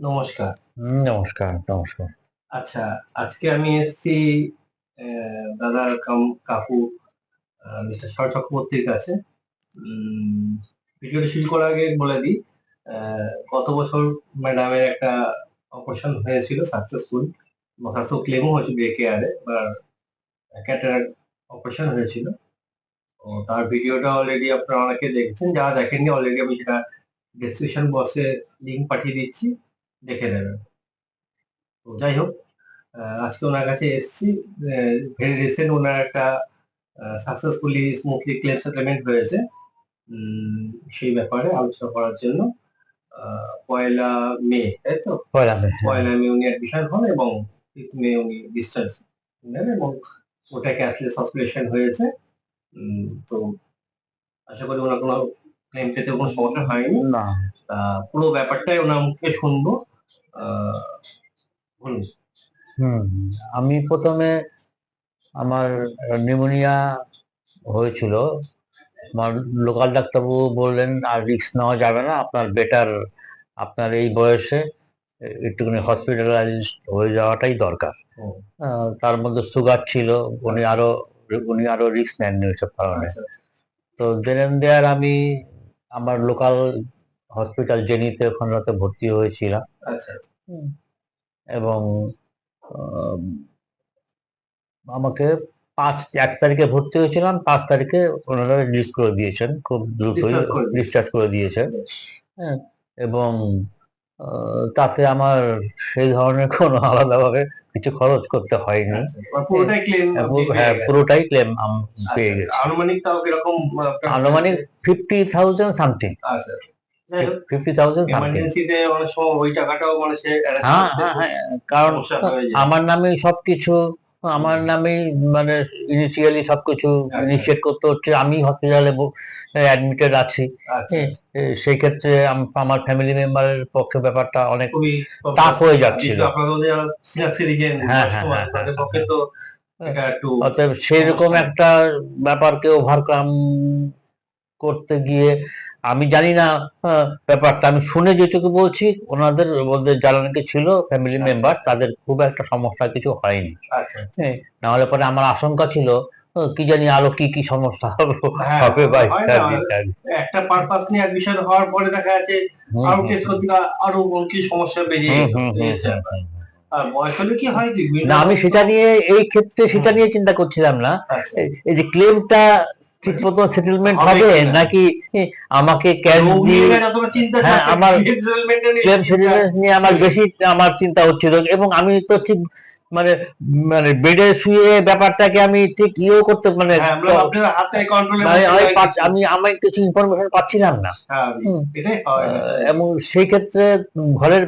নমস্কার। নমস্কার, নমস্কার। আচ্ছা, আজকে আমি এসছি দাদা কাম কাকু মিস্টার শরৎ চক্রবর্তীর কাছে। উম ভিডিওটি শুরু করার আগে বলে দিই, অ্যা গত বছর ম্যাডামের একটা অপারেশন হয়েছিল সাকসেসফুল এবং সাকসেসফুল ক্লেমও হয়েছিল ডে কেয়ারে। এবার ক্যাটারাক্ট অপারেশন হয়েছিল। তো তার ভিডিওটা অলরেডি আপনারা অনেকে দেখেছেন। যারা দেখেননি অলরেডি আমি সেটা ডেসক্রিপশন বক্সে লিংক পাঠিয়ে দিচ্ছি, দেখে নেবেন। তো যাই হোক, আজকে ওনার কাছে এসেছি। ভেরি রিসেন্ট ওনার একটা সাকসেসফুলি স্মুথলি ক্লেম সেটেলমেন্ট হয়েছে। উম সেই ব্যাপারে আলোচনা করার জন্য পয়লা মে, তাই তো? পয়লা মে, হ্যাঁ। পয়লা মে উনি অ্যাডমিশন হন এবং 5th মে উনি ডিসচার্জ নেন এবং ওটা ক্যাশলেস অপারেশন হয়েছে। তো আশা করি ওনার কোনো ক্লেম পেতে কোনো সমস্যা হয়নি। না। পুরো ব্যাপারটাই ওনার মুখে শুনবো। আ বলুন। হুম, আমি ১ম এ আমার নিউমোনিয়া হয়েছিল। আমার লোকাল ডাক্তারবাবু বললেন, "আর রিস্ক নেওয়া যাবে না। আপনার বেটার আপনার এই বয়সে একটুখানি হসপিটালাইজড হয়ে যাওয়াটাই দরকার।" হুম, তার মধ্যে সুগার ছিল। উনি আচ্ছা, আরো উনি আরো রিস্ক নেননি ওইসব কারণে। আচ্ছা, আচ্ছা, তো দেন অ্যান্ড দেয়ার আমি আমার লোকাল হসপিটাল জেনিতে ওখানটাতে ভর্তি হয়েছিলাম। আচ্ছা, আচ্ছা। হুম, এবং আম আমাকে ১ তারিখে ভর্তি হয়েছিলাম। ৫ তারিখে ওনারা রিলিজ করে দিয়েছেন। খুব দ্রুতই ডিসচার্জ করে দিয়েছে। ডিসচার্জ করে দিয়েছেন। বেশ। হ্যাঁ? এবং আ তাতে আমার সেই ধরনের কোনো আলাদাভাবে কিছু খরচ করতে হয়নি। আচ্ছা। মানে হ্যাঁ, পুরোটাই ক্লেম আপনি পেয়ে হ্যাঁ, গেছেন। পুরোটাই ক্লেম আচ্ছা, পেয়ে আচ্ছা। গেছি। আনুমানিক তাও কিরকম আপনার আনুমানিক হয়েছে? 50,000 সামথিং। আচ্ছা। যাই হোক, 50,000 সামথিং। এমার্জেন্সিতে অনেক সময় ওই টাকাটাও মানুষের এড়াতে হ্যাঁ, করতে হ্যাঁ, খুব হ্যাঁ। কারণ সমস্যা হয়ে যায়। আমার নামেই সবকিছু। হুম। আমার নামেই মানে ইনিশিয়ালি সবকিছু আচ্ছা, ইনিশিয়েট করতে হচ্ছে। আমি হসপিটালে অ্যাডমিটেড আছি। আচ্ছা, আচ্ছা। সেই ক্ষেত্রে আমার ফ্যামিলি মেম্বারের পক্ষে ব্যাপারটা অনেক খুবই টাফ হয়ে বিশেষ যাচ্ছিল। করে আপনাদের মধ্যে যারা সিনিয়র সিটিজেন হ্যাঁ, বয়স্ক হ্যাঁ, হ্যাঁ, মানুষ হ্যাঁ, তাদের হ্যাঁ, পক্ষে হ্যাঁ। তো হ্যাঁ, এটা একটু অতএব সেইরকম সমস্যার। একটা ব্যাপারকে ওভারকাম করতে গিয়ে আমি জানি না ব্যাপারটা আমি শুনে যেটুকু বলছি, ওনাদের মধ্যে যারা নাকি ছিল ফ্যামিলি আচ্ছা, মেম্বার আচ্ছা, তাদের খুব একটা সমস্যা কিছু হয়নি। আচ্ছা, আচ্ছা, হ্যাঁ? আচ্ছা। না হলে পরে আমার আশঙ্কা ছিল কি জানি আরো কি সমস্যা হ্যাঁ, হবে বা হয় না? ইত্যাদি, ইত্যাদি। একটা পারপাস নিয়ে অ্যাডমিশন হওয়ার পরে দেখা যাচ্ছে হুম, আরো হুম, টেস্ট হুম। করতে গিয়ে আরো কিছু সমস্যা বেরিয়ে হুম, এলো। হুম, এই হুম, হচ্ছে হুম, ব্যাপার। হুম। আর বয়স হলে কি হয় কি বিভিন্ন না, আমি রকম তো। সেটা নিয়ে এই ক্ষেত্রে সেটা হুম, নিয়ে চিন্তা করছিলাম না। আচ্ছা। এই যে ক্লেমটা মানে ঠিক ঠিকমতো সেটেলমেন্ট হবে হবে কিনা? নাকি এ আমাকে ক্যাশ রোগ নিয়ে দিয়ে। যতটা চিন্তা হ্যাঁ, থাকবে আমার ক্লেম সেটেলমেন্ট নিয়ে ক্লেম চিন্তা সেটেলমেন্ট নিয়ে আমার ছিল। বেশি আমার চিন্তা হচ্ছিল এবং আমি তো ঠিক মানে মানে বেডে শুয়ে ব্যাপারটাকে আমি ঠিক ইয়েও করতে মানে হ্যাঁ, আপনার হাতে কন্ট্রোলের মানে মধ্যে নয় কিছু। আমি কিছু ইনফরমেশন পাচ্ছিলাম না। স্বাভাবিক। হুম। এটাই হয় এটা স্বাভাবিক। এবং সেই ক্ষেত্রে ঘরের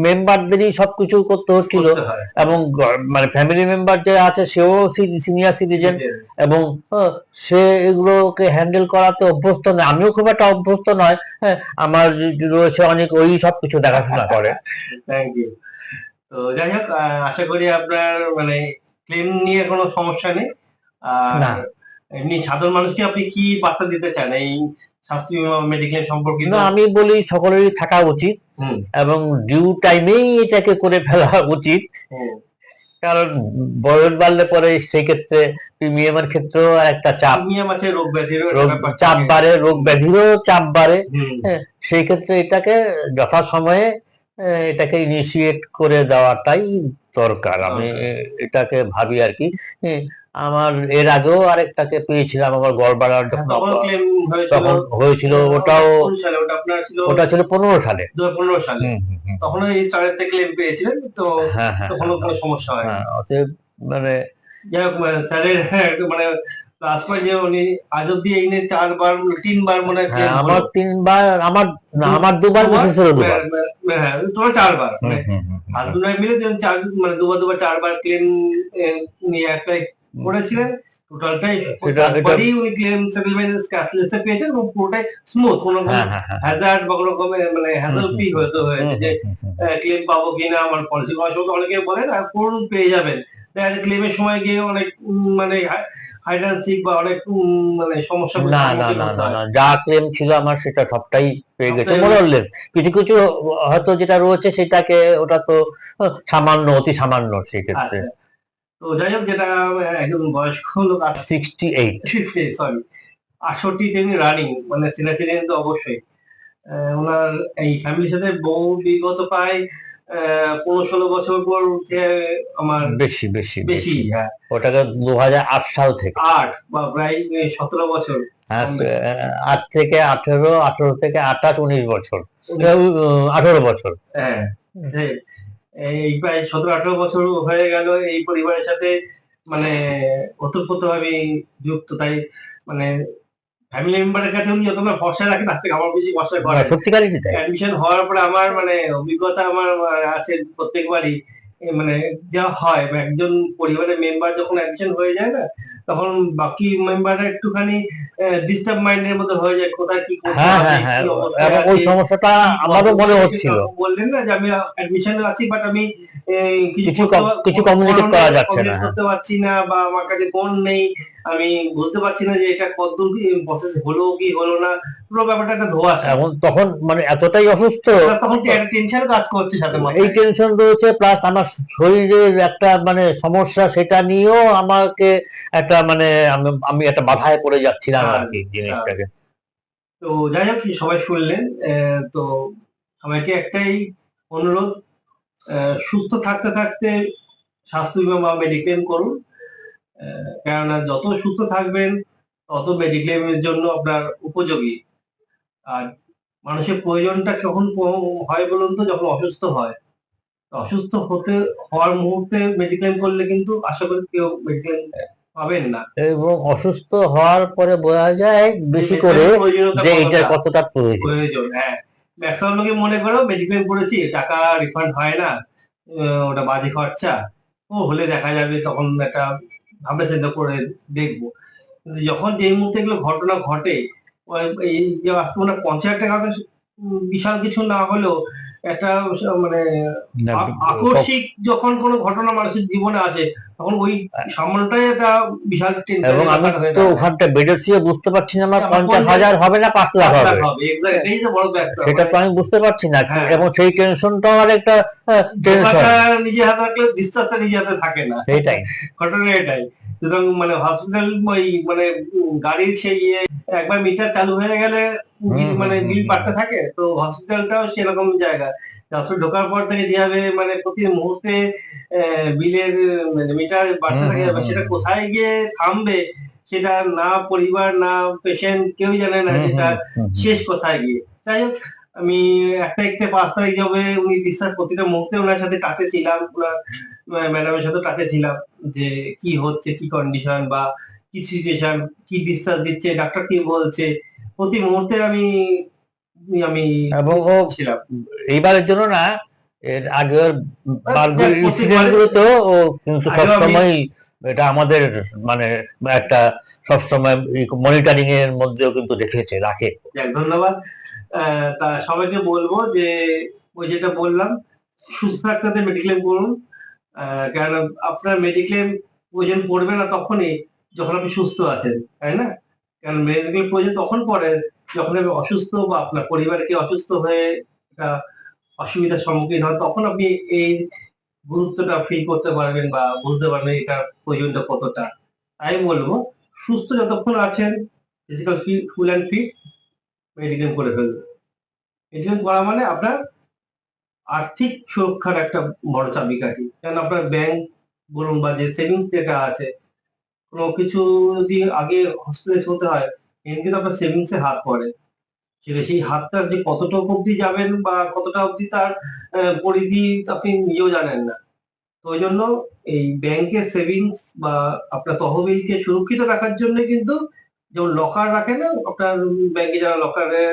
মেম্বারদেরই সবকিছু করতে হচ্ছিল করতে হয়। এবং মানে ফ্যামিলি মেম্বার যে আছে সেও সিনিয়র সিটিজেন সিরিজের এবং আহ, সে এগুলোকে হ্যান্ডেল করাতে অভ্যস্ত নয়, আমিও খুব একটা অভ্যস্ত নয়। হ্যাঁ, আমার রয়েছে অনেক ওই সবকিছু দেখাশোনা করে। Thank you. তো যাই হোক, আশা করি আপনার মানে ক্লেম নিয়ে কোনো সমস্যা নেই। আর না, এমনি সাধারণ মানুষকে আপনি কি বার্তা দিতে চান এই স্বাস্থ্য বীমা মেডিক্লেম সম্পর্কিত? না, আমি বলি সকলেরই থাকা উচিত হুম, এবং ডিউ টাইমেই এটাকে করে ফেলা উচিত। হুম। কারণ বয়স বাড়লে পরে সেই ক্ষেত্রে প্রিমিয়ামের ক্ষেত্রেও একটা চাপ প্রিমিয়াম আছে, রোগ ব্যাধিরও একটা রোগ ব্যাপার চাপ থাকে। বাড়ে, রোগ হুম, ব্যাধিরও চাপ বাড়ে। হুম। হ্যাঁ, সেই ক্ষেত্রে এটাকে যথাসময়ে এটাকে ইনিশিয়েট করে দেওয়াটাই দরকার। আমি দরকার। এটাকে ভাবি আর কি। হ্যাঁ, আমার এর আগেও আরেকটাকে পেয়েছিলাম আমার গড়বেড়ার হ্যাঁ, যখন তখনও ক্লেম হয়েছিল। তখন হয়েছিল ওটা ওটাও। কোন সালে? ওটা আপনার ছিল ওটা ছিল 15 সালে। 2015 সালে। হুম, হুম, হুম, হুম। তখনও এই স্টারের থেকে ক্লেম পেয়েছিলেন। তো হ্যাঁ, হ্যাঁ, হ্যাঁ, তখনও কোনো হ্যাঁ, সমস্যা হয়নি। হ্যাঁ, অতএব মানে যাই হোক, স্যারের মানে লাস্ট পর্যায়ে যে উনি আজ অব্দি এই নিয়ে ৪ বার ৩ বার মনে হয় হ্যাঁ, ক্লেম আমার হলো। ৩ বার আমার না দু আমার ২ বার দুবার মিসেসেরও ২ ম্যা বার। ম্যা ম্যা হ্যাঁ, তোমার ৪ বার। হুম, মানে হুম, হুম, হুম, হুম। হাসব্যান্ড ওয়াইফ মিলে ৪ মানে দুবার ৪ বার ক্লেম এ নিয়ে এপ্লাই করেছিলেন। টোটালটাই সেটা ৪ এটা বারই উনি ক্লেম সেটেলমেন্ট ক্যাশলেস এ পেয়েছেন এবং পুরোটাই স্মুথ। কোন রকম হ্যাঁ, হ্যাঁ, হ্যাঁ, হ্যাঁ। হ্যাজার্ড বা কোন রকমের মানে হুম, হ্যাসেল হুম, ফ্রি হুম, হতে হুম, হয়েছে যে হুম, হুম, হুম, হুম। ক্লেম পাবো কিনা, আমার পলিসি করার সময় তো অনেকে বলে না করুন পেয়ে যাবেন। দেখা যাচ্ছে ক্লেমের সময় গিয়ে অনেক মানে ফাইন্যান্সিক বা অনেক মানে সমস্যার না না সম্মুখীন না হতে না হয়? না, যা ক্লেম ছিল আমার সেটা সবটাই পেয়ে গেছে সবটাই মোরলেস। কিছু কিছু হয়তো যেটা রয়েছে সেটাকে, ওটা তো সামান্য, অতি সামান্য সেই ক্ষেত্রে। আচ্ছা। তো যাই হোক, যেটা একজন বয়স্ক লোক 68। 60, সরি, 68 তিনি রানিং, মানে সিনিয়র সিটিজেন তো অবশ্যই। ওনার এই ফ্যামিলির সাথে বহু বিগত প্রায় 15-16 বছর পর উঠে আমার বেশি বেশি বেশি, বেশি। হ্যাঁ, ওটাকে 2008 সাল থেকে। 8 বা প্রায় 17 বছর হ্যাঁ, কম বেশি। 8 থেকে 18, 18 থেকে 28, 19 বছর, 18 বছর। হ্যাঁ, হ্যাঁ, এই প্রায় 17-18 বছর হয়ে গেল এই পরিবারের সাথে, মানে ওতপ্রোতভাবে যুক্ত। তাই মানে ফ্যামিলি মেম্বারের কাছে উনি যতটা ভরসা রাখেন তার থেকে আমার বেশি ভরসা না, করেন। সত্যিকারই তাই। অ্যাডমিশন হওয়ার পরে আমার মানে অভিজ্ঞতা আমার আছে প্রত্যেকবারই। মানে যা হয় বা একজন পরিবারের মেম্বার যখন অ্যাডমিশন হয়ে যায় না, তখন বাকি মেম্বাররা একটুখানি ডিস্টার্ব মাইন্ডের মধ্যে হয়ে যায়, কোথায় কি করতে হ্যাঁ হবে, হ্যাঁ হ্যাঁ, কি অবস্থায় এবং ওই আছে, সমস্যাটা কি আমারও মনে পদ্ধতি। এই যে হচ্ছিল। কাকু বললেন না যে আমি অ্যাডমিশনে আছি, বাট আমি কিছু কিছু করতে কিছু কমিউনিকেট করা যাচ্ছে না। কমিউনিকেট হ্যাঁ, করতে পারছি না, বা আমার কাছে ফোন নেই। আমি বুঝতে পারছি না যে এটা কতদূর প্রসেস হলো কি হলো না। পুরো ব্যাপারটা একটা ধোঁয়াশা। এখন তখন মানে এতটাই অসুস্থ, প্লাস তখন একটা টেনশন কাজ করছে সাথে এই মাথায়। টেনশন রয়েছে, প্লাস আমার শরীরের একটা মানে সমস্যা, সেটা নিয়েও আমাকে একটা মানে আমি একটা বাধায় পড়ে যাচ্ছিলাম আর কি আচ্ছা। জিনিসটাকে। তো যাই হোক, সবাই শুনলেন। তো সবাইকে একটাই অনুরোধ, সুস্থ থাকতে থাকতে স্বাস্থ্য বীমা বা মেডিক্লেম করুন। কেননা যত সুস্থ থাকবেন তত মেডিক্লেমের জন্য আপনার উপযোগী। আর মানুষের প্রয়োজনটা কখন হয় বলুন তো? যখন অসুস্থ হয়। অসুস্থ হওয়ার মুহূর্তে মেডিক্লেম করলে কিন্তু আশা করি কেউ মেডিক্লেম পাবেন না। এবং অসুস্থ হওয়ার পরে বোঝা যায় যে বেশি করে মেডিক্লেমের প্রয়োজনীয়তা যে এটার কতটা কতটা প্রয়োজন। প্রয়োজন। হ্যাঁ, ম্যাক্সিমাম লোকে মনে করো মেডিক্লেম করেছি, টাকা রিফান্ড হয় না, ওটা বাজে খরচা, ও হলে দেখা যাবে, তখন একটা ভাবনা চিন্তা করে দেখবো। কিন্তু যখন যেই মুহূর্তে এগুলো ঘটনা ঘটে, এই যে আজকে মনে হয় 50,000 টাকা তো বিশাল কিছু না হলেও একটা মানে না, আকস্মিক যখন কোনো ঘটনা মানুষের জীবনে আসে, তখন ওই সামান্যটাই একটা বিশাল এবং টেনশনের আমি ব্যাপার হয়ে তো দাঁড়ায়। ওখানটা বেডের শুয়ে বুঝতে পারছি না আমার যে আমার কোন 50,000 হবে না 5 লাখ 5 লাখ হবে। হবে, এক্সাক্ট, এটাই তো বড় ব্যাপার। সেটা মানে তো আমি বুঝতে পারছি না, হ্যাঁ, এবং সেই টেনশনটাও আর একটা টেনশন। ধোঁকাটা নিজের হাতে থাকলে ডিসচার্জটা নিজের হাতে থাকে না। সেইটাই। ঘটনা এটাই। সুতরাং মানে হসপিটাল ওই মানে গাড়ির সেই একবার মিটার চালু হয়ে গেলে হুম বিল হুম মানে হুম বিল হুম বাড়তে থাকে। তো হসপিটালটাও সেরকম জায়গা। আসলে ঢোকার পর থেকে যেভাবে মানে প্রতি মুহূর্তে বিলের মানে মিটার বাড়তে হুম থাকে, হুম এবার হুম সেটা হুম কোথায় গিয়ে থামবে সেটা না পরিবার না পেশেন্ট কেউই জানে না, হুম যেটা হুম হুম হুম শেষ কোথায় গিয়ে। যাই হোক, আমি 1 তারিখ 5 তারিখ যাবে উনি ডিসচার্জ, প্রতিটা মুহূর্তে ওনার সাথে টাচে ছিলাম, ওনার ম্যাডামের সাথে টাচে ছিলাম, যে কি হচ্ছে, কি কন্ডিশন বা কি সিচুয়েশন, কি ডিসচার্জ দিচ্ছে, ডাক্তার কি বলছে, প্রতি মুহূর্তে আমি আমি এবং ও ছিলাম। এইবারের জন্য না, এর আগের যাক, ইনসিডেন্ট প্রত্যেকবারে গুলোতেও ও কিন্তু আগেও আমি সবসময় এটা আমাদের মানে একটা সবসময় মনিটরিং এর মধ্যেও কিন্তু রাখে। যাক, ধন্যবাদ। তা সবাইকে বলবো যে ওই যেটা বললাম, সুস্থ থাকতে থাকতে মেডিক্লেম করুন। কেননা আপনার মেডিক্লেম প্রয়োজন পড়বে না তখনই যখন আপনি সুস্থ আছেন, তাই না? কারণ মেডিক্লেম প্রয়োজন তখন পড়ে যখন আপনি অসুস্থ বা আপনার পরিবারে কেউ অসুস্থ হয়ে একটা অসুবিধার সম্মুখীন হয়, তখন আপনি এই গুরুত্বটা ফিল করতে পারবেন বা বুঝতে পারবেন এটার প্রয়োজনটা কতটা। তাই বলবো, সুস্থ যতক্ষণ আছেন, physical full and fit, mediclaim করে ফেলুন। মেডিক্লেম করা মানে আপনার আর্থিক সুরক্ষার একটা বড় চাবিকাঠি। কারণ আপনার ব্যাংক বলুন বা যে সেভিংস যেটা আছে, কোনো কিছু যদি আগে হসপিটালাইজ হতে হয়, এখানে কিন্তু আপনার সেভিংস এ হাত পড়ে। সেই হাতটা যে কতটুকু অব্দি যাবেন বা কতটা অব্দি তার পরিধি আপনি নিজেও জানেন না। তো ওই জন্য এই ব্যাংকের সেভিংস বা আপনার তহবিলকে সুরক্ষিত রাখার জন্য কিন্তু, যেমন লকার রাখে না আপনার ব্যাংকে, যারা লকারে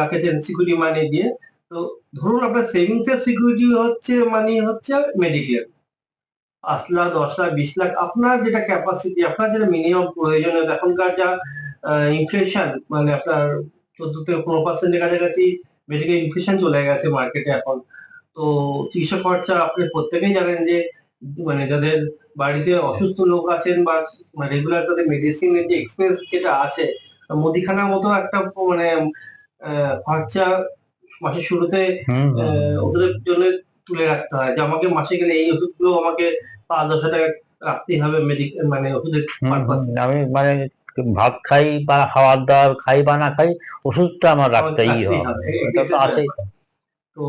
রাখেছেন সিকিউরিটি মানি দিয়ে, তো ধরুন আপনার সেভিংস এর সিকিউরিটি হচ্ছে মানি হচ্ছে মেডিক্লেম। 5 লাখ, 10 লাখ, 20 লাখ, আপনার যেটা ক্যাপাসিটি, আপনার যেটা মিনিমাম প্রয়োজনীয়, এখনকার যা ইনফ্লেশন, মানে আপনার 14 থেকে 15% এর কাছাকাছি মেডিকেল ইনফ্লেশন চলে গেছে মার্কেটে এখন। তো চিকিৎসা খরচা আপনি প্রত্যেকেই জানেন যে মানে যাদের বাড়িতে অসুস্থ লোক আছেন বা রেগুলার তাদের মেডিসিনের যে এক্সপেন্স যেটা আছে, মুদিখানার মতো একটা মানে খরচা মাসের শুরুতে ওষুধের জন্য তুলে রাখতে হয়, যে আমাকে মাসে গেলে এই ওষুধগুলো আমাকে 5-10 টাকা রাখতেই হবে মানে ওষুধের পারপাসে। আমি মানে ভাত খাই বা খাবার দাবার খাই বা না খাই, ওষুধটা আমার রাখতেই রাখতেই হবে, হবে, এটা তো এটাই তো আছেই। ব্যাপার। তো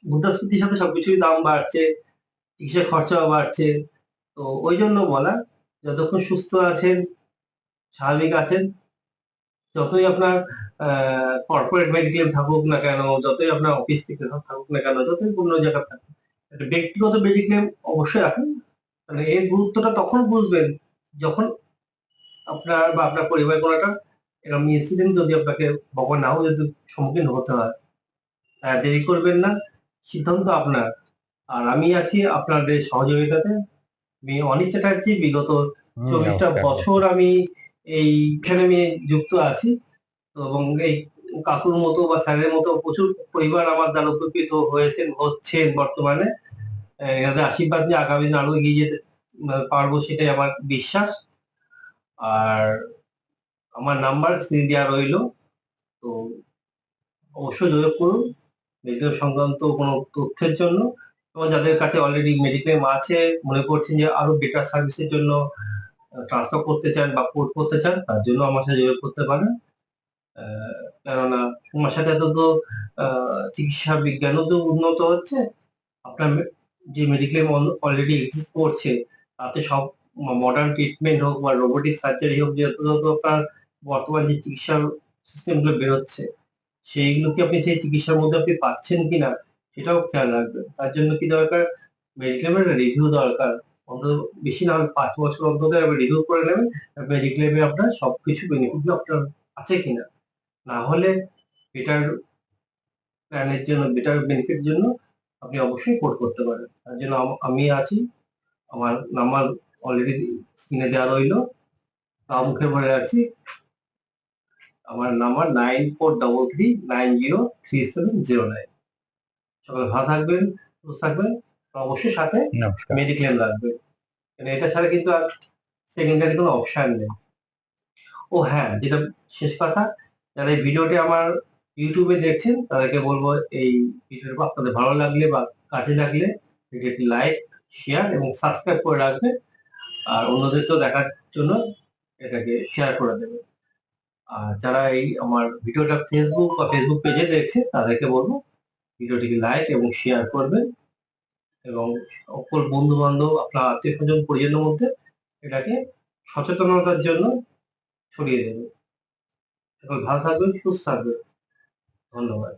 মুদ্রাস্ফীতির সাথে সবকিছুই দাম বাড়ছে, চিকিৎসার খরচাও বাড়ছে। তো ওই জন্য বলা, যতক্ষণ সুস্থ আছেন, স্বাভাবিক আছেন, যতই আপনার কর্পোরেট মেডিক্লেম থাকুক না কেন, যতই আপনার অফিস থেকে থাকুক না কেন, যতই অন্য জায়গায় থাকুক, একটা ব্যক্তিগত মেডিক্লেম অবশ্যই রাখুন। মানে এর গুরুত্বটা তখন বুঝবেন যখন আপনার বা আপনার পরিবারের কোনো একটা এরকম ইনসিডেন্ট যদি আপনাকে ভগবান নাও যদি সম্মুখীন হতে হয়, দেরি করবেন না, সিদ্ধান্ত আপনার। আর আমি আছি আপনাদের সহযোগিতাতে। আমি অনিক চ্যাটার্জি, বিগত 40টা নমস্কার। বছর আমি এখানে আমি যুক্ত আছি। তো এবং এই কাকুর মতো বা স্যারের মতো প্রচুর পরিবার আমার দ্বারা উপকৃত হয়েছেন, হচ্ছেন বর্তমানে। এনাদের আশীর্বাদ নিয়ে আগামী দিন আরো এগিয়ে যেতে পারবো, সেটাই আমার বিশ্বাস। আর আমার নাম্বার স্ক্রিন দেওয়া রইলো, তো অবশ্যই যোগাযোগ করুন মেডিকেল সংক্রান্ত কোনো তথ্যের জন্য। এবং যাদের কাছে অলরেডি মেডিক্লেম আছে, মনে করছেন যে আরো বেটার সার্ভিসের জন্য ট্রান্সফার করতে চান বা পোর্ট করতে চান, তার জন্য আমার সাথে যোগাযোগ করতে পারেন। কেননা সময়ের সাথে এত তো চিকিৎসা বিজ্ঞানও তো উন্নত হচ্ছে। আপনার যে মেডিক্লেম অলরেডি এক্সিস্ট করছে, তাতে সব মডার্ন ট্রিটমেন্ট হোক বা রোবোটিক সার্জারি হোক, যত যত আপনার বর্তমান যে চিকিৎসা সিস্টেম গুলো বেরোচ্ছে, সেইগুলো কি আপনি সেই চিকিৎসার মধ্যে আপনি পাচ্ছেন কিনা, সেটাও খেয়াল রাখবেন। তার জন্য কি দরকার, মেডিক্লেমের রিভিউ দরকার। অন্তত বেশি না হলে 5 বছর অন্তত রিভিউ করে নেবেন মেডিক্লেমে আপনার সবকিছু বেনিফিট আপনার আছে কিনা। না হলে বেটার প্ল্যানের জন্য, বেটার বেনিফিট জন্য আপনি অবশ্যই কোড করতে পারেন। তার জন্য আমি আছি। আমার নাম্বার অলরেডি স্ক্রিনে দেওয়া রইলো, তা মুখে বলে রাখছি। আমার নাম্বার 9433903709। সকালে ভালো থাকবেন, সুস্থ থাকবেন, অবশ্যই সাথে নমস্কার। মেডিক্লেম রাখবেন। মানে এটা ছাড়া কিন্তু আর সেকেন্ডারি কোনো অপশন নেই। ও হ্যাঁ, যেটা শেষ কথা, যারা এই ভিডিওটি আমার ইউটিউবে দেখছেন তাদেরকে বলবো, এই ভিডিওটা আপনাদের ভালো লাগলে বা কাজে লাগলে ভিডিওটি লাইক, শেয়ার এবং সাবস্ক্রাইব করে রাখবেন। আর অন্যদেরকেও দেখার জন্য এটাকে শেয়ার করে দেবেন। আর যারা এই আমার ভিডিওটা ফেসবুক বা ফেসবুক পেজে দেখছে তাদেরকে বলবো ভিডিওটিকে লাইক এবং শেয়ার করবেন, এবং সকল বন্ধু বান্ধব, আপনার আত্মীয় স্বজন পরিজনের মধ্যে এটাকে সচেতনতার জন্য ছড়িয়ে দেবেন। সকল ভালো থাকবেন, সুস্থ থাকবেন। ধন্যবাদ।